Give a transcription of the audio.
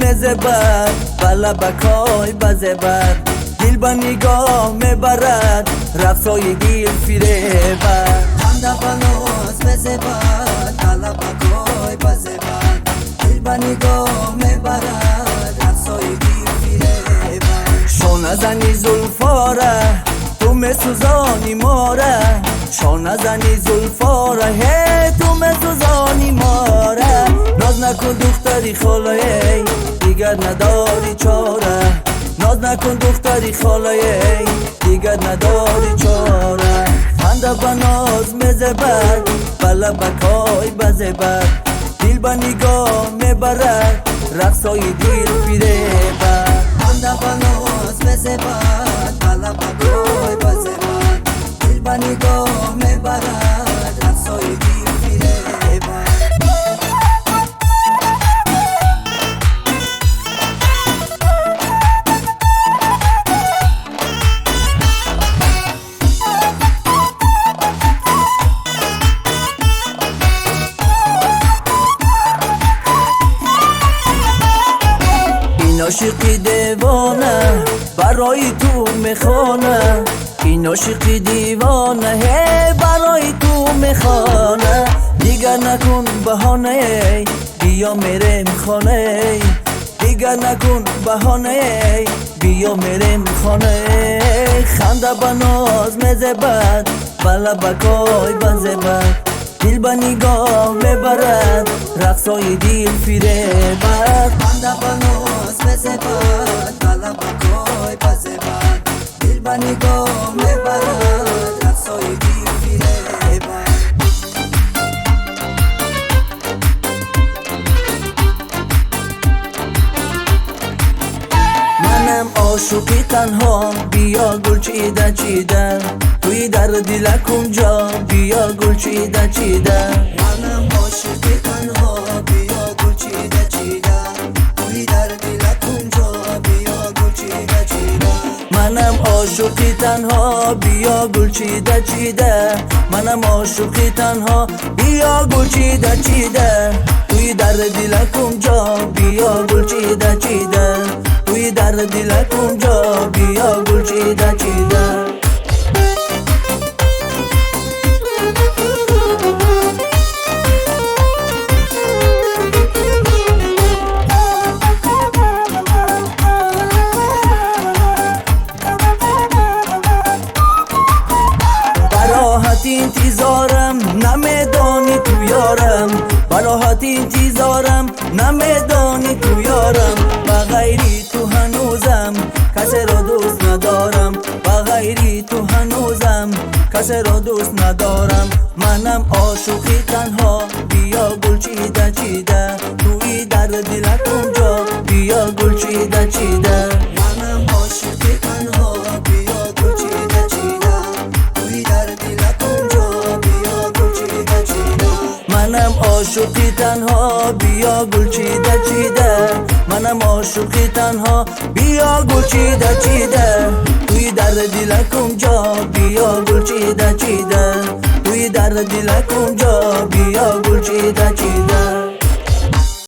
مزبر بلا بکای بزبر دل با نگاه میبرد رقصای دل فریبر خنده بناز مزبر بلا بکای بزبر دل با نگاه میبرد رقصای دل فریبر شانه زنی زلفاره تو میسوزانی ماره شانه زنی زلفاره هی تو میسوزانی ماره ناز نکن دختری خالای دیگر نداری چاره ناز نکن دختری خالای دیگر نداری چاره خنده بناز مزبر بلا بکای بزبر دل با نگاه میبرد رقصای دل فریبر خنده بناز مزبر بلا بکای بزبر دل با نگاه میبرد رقصای دل فریبر عاشقی دیوانه برای تو میخوانه این عاشقی دیوانه هی برای تو میخوانه دیگر نکن بهانه بیا میرم خانه دیگر نکن بهانه بیا میرم خانه خنده بناز مزبر بلا بکای بزبر دل با نگاه میبرد رقصای دل فریبر خنده بناز مزبر بلا بکای بزبر دل با نگاه میبرد رقصای دل فریبر منم عاشقی تنها بیا گل چیده چیده توی در دلکم جا بیا گل چیده چیده منم عاشقی تنها بیا گل چیده چیده توی در دلکم جا بیا گل چیده چیده منم عاشقی تنها بیا گل چیده چیده منم عاشقی تنها بیا گل چیده چیده توی در دلکم جا بیا گل چیده چیده توی در دلکم جا بیا گل چیده چیده انتظارم نمیدانی تو یارم براحت انتظارم نمیدانی تو یارم بغیری تو هنوزم کسی را دوست ندارم بغیری تو هنوزم کسی را دوست ندارم منم عاشقی تنها بیا گل چیده چیده توی در دلکم جا بیا گل چیده چیده منم عاشقی تنها بیا گل چیده چیده توی در دلکم جا بیا گل چیده چیده منم عاشقی تنها بیا گل چیده چیده منم عاشقی تنها بیا گل چیده چیده توی در دلکم جا بیا گل چیده چیده توی در دلکم جا بیا گل چیده چیده